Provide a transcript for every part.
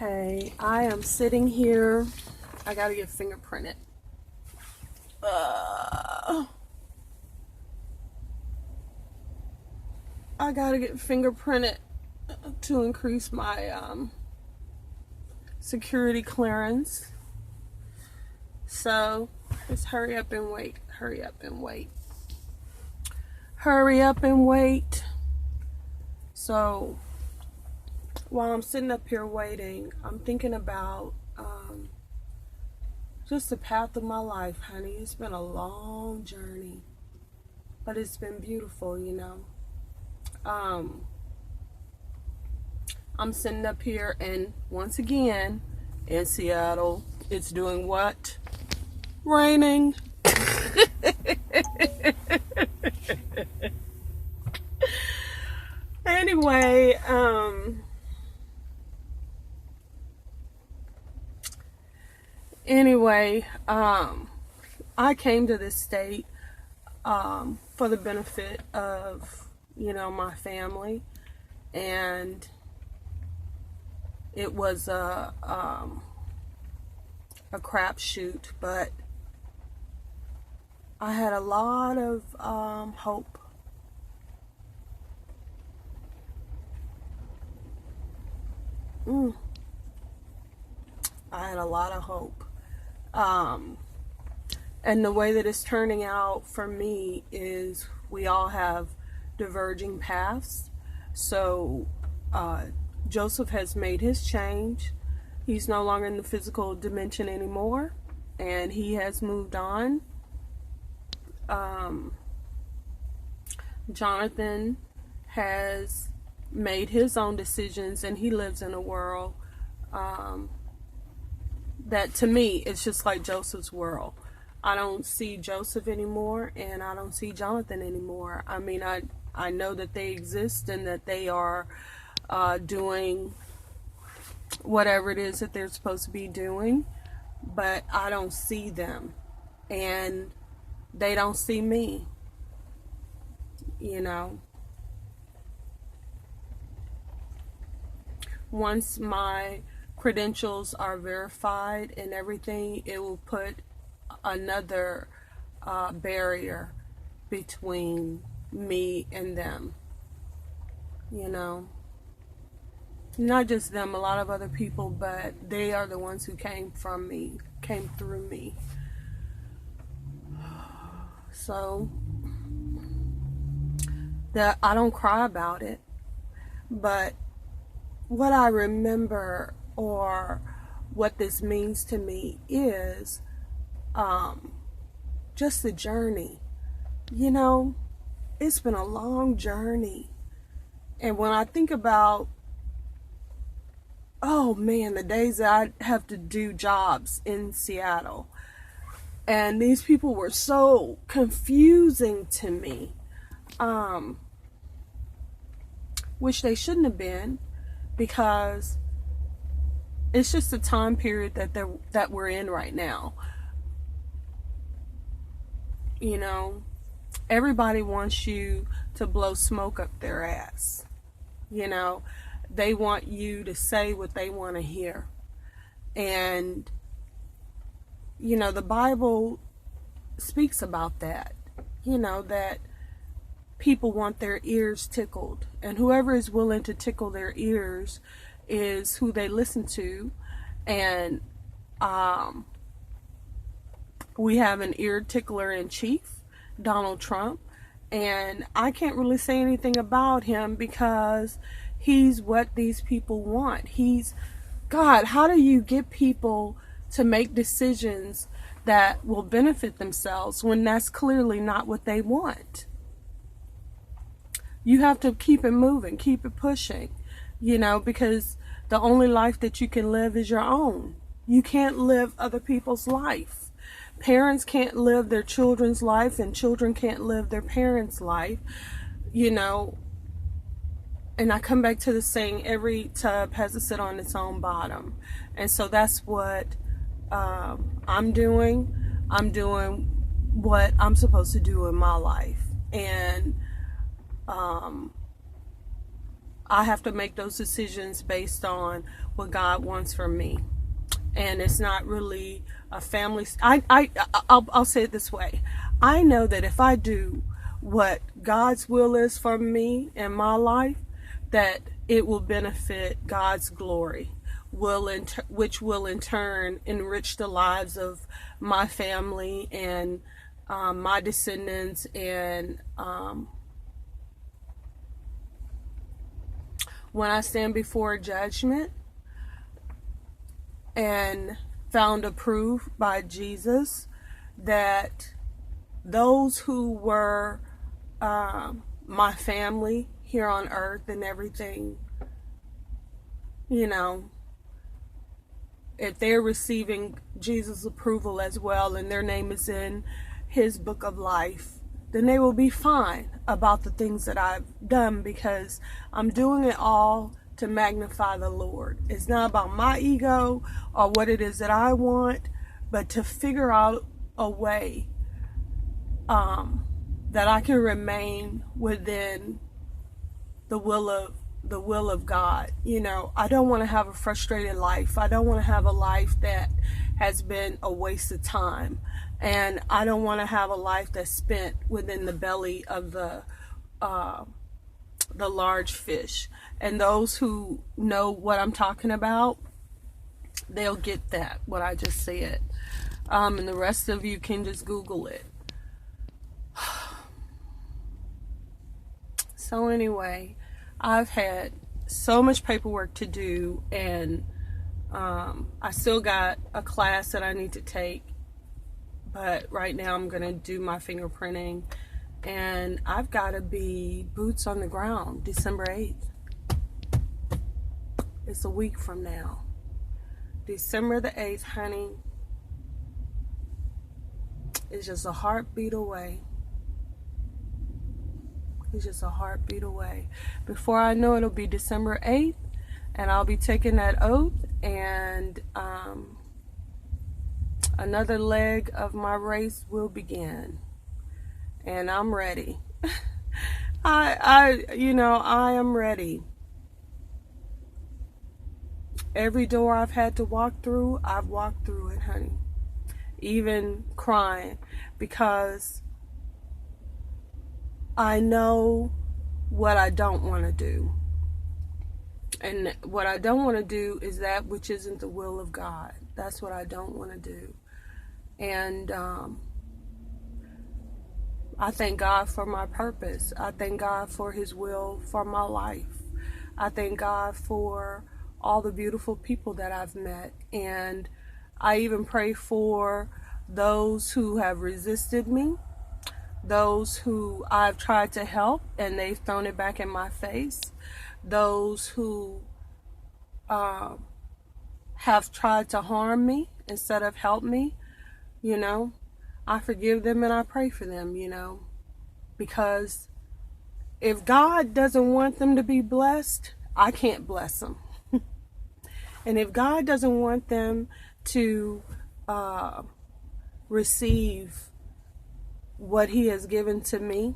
Okay, I am sitting here. I gotta get fingerprinted. I gotta get fingerprinted to increase my security clearance. So just hurry up and wait. Hurry up and wait. Hurry up and wait. So while I'm sitting up here waiting, I'm thinking about just the path of my life, honey. It's been a long journey, but it's been beautiful, you know. I'm sitting up here, and once again, in Seattle, it's doing what? Raining. Anyway, I came to this state for the benefit of, my family, and it was a crapshoot, but I had a lot of hope. I had a lot of hope. And the way that it's turning out for me is we all have diverging paths. So Joseph has made his change. He's no longer in the physical dimension anymore, and he has moved on. Jonathan has made his own decisions, and he lives in a world that, to me, it's just like Joseph's world. I don't see Joseph anymore, and I don't see Jonathan anymore. I mean, I know that they exist and that they are doing whatever it is that they're supposed to be doing, but I don't see them, and they don't see me, Once my credentials are verified and everything, it will put another barrier between me and them. Not just them, a lot of other people, but they are the ones who came through me. So that I don't cry about it, but what I remember, or what this means to me, is just the journey. It's been a long journey. And when I think about, oh man, the days that I have to do jobs in Seattle, and these people were so confusing to me, which they shouldn't have been, because it's just the time period that we're in right now. Everybody wants you to blow smoke up their ass. They want you to say what they want to hear. And, the Bible speaks about that, that people want their ears tickled. And whoever is willing to tickle their ears is who they listen to. And we have an ear tickler in chief, Donald Trump. And I can't really say anything about him because he's what these people want. God, how do you get people to make decisions that will benefit themselves when that's clearly not what they want? You have to keep it moving, keep it pushing, because the only life that you can live is your own. You can't live other people's life. Parents can't live their children's life, and children can't live their parents' life, And I come back to the saying, every tub has to sit on its own bottom. And so that's what I'm doing. I'm doing what I'm supposed to do in my life. And I have to make those decisions based on what God wants from me. And it's not really a family. I'll say it this way. I know that if I do what God's will is for me in my life, that it will benefit God's glory, which will in turn enrich the lives of my family and my descendants. And when I stand before judgment and found approved by Jesus, that those who were my family here on earth and everything, you know, if they're receiving Jesus' approval as well and their name is in his book of life, then they will be fine about the things that I've done, because I'm doing it all to magnify the Lord. It's not about my ego or what it is that I want, but to figure out a way that I can remain within the will of God. You know, I don't want to have a frustrated life. I don't want to have a life that has been a waste of time. And I don't want to have a life that's spent within the belly of the large fish. And those who know what I'm talking about, they'll get that, what I just said. And the rest of you can just Google it. So anyway, I've had so much paperwork to do, and I still got a class that I need to take. But right now I'm going to do my fingerprinting, and I've got to be boots on the ground December 8th. It's a week from now. December the 8th, honey. It's just a heartbeat away. It's just a heartbeat away. Before I know it, it'll be December 8th, and I'll be taking that oath, and another leg of my race will begin. And I'm ready. I am ready. Every door I've had to walk through, I've walked through it, honey. Even crying, because I know what I don't want to do. And what I don't want to do is that which isn't the will of God. That's what I don't want to do. And I thank God for my purpose. I thank God for his will for my life. I thank God for all the beautiful people that I've met. And I even pray for those who have resisted me, those who I've tried to help and they've thrown it back in my face, those who have tried to harm me instead of help me. You know, I forgive them and I pray for them, you know, because if God doesn't want them to be blessed, I can't bless them. And if God doesn't want them to receive what he has given to me,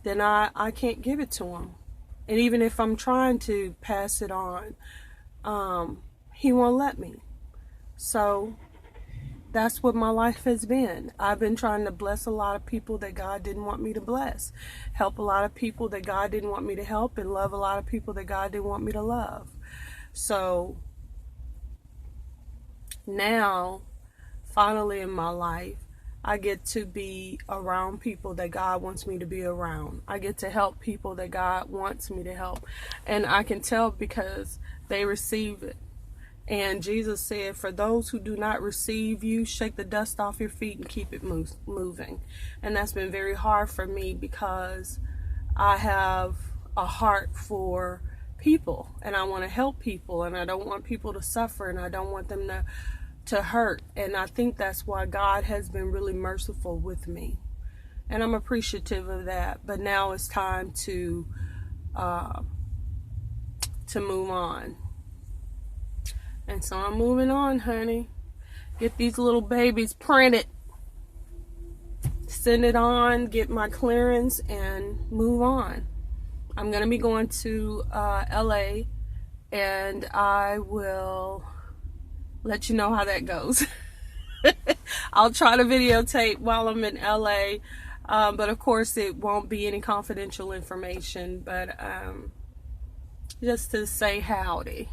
then I can't give it to them. And even if I'm trying to pass it on, he won't let me. So that's what my life has been. I've been trying to bless a lot of people that God didn't want me to bless, help a lot of people that God didn't want me to help, and love a lot of people that God didn't want me to love. So now, finally in my life, I get to be around people that God wants me to be around. I get to help people that God wants me to help. And I can tell because they receive it. And Jesus said, for those who do not receive you, shake the dust off your feet and keep it moving. And that's been very hard for me because I have a heart for people and I want to help people, and I don't want people to suffer, and I don't want them to hurt. And I think that's why God has been really merciful with me. And I'm appreciative of that. But now it's time to move on. And so I'm moving on, honey. Get these little babies printed. Send it on, get my clearance, and move on. I'm going to be going to LA, and I will let you know how that goes. I'll try to videotape while I'm in LA, but of course it won't be any confidential information, but just to say howdy.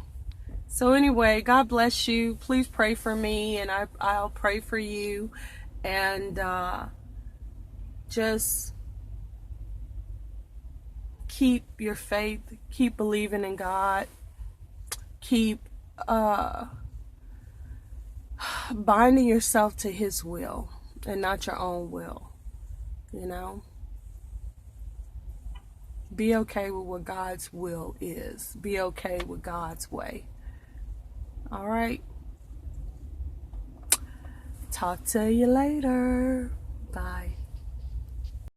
So anyway, God bless you. Please pray for me, and I'll pray for you, and just keep your faith, keep believing in God, keep binding yourself to His will and not your own will. You know, be okay with what God's will is. Be okay with God's way. All right. Talk to you later. Bye.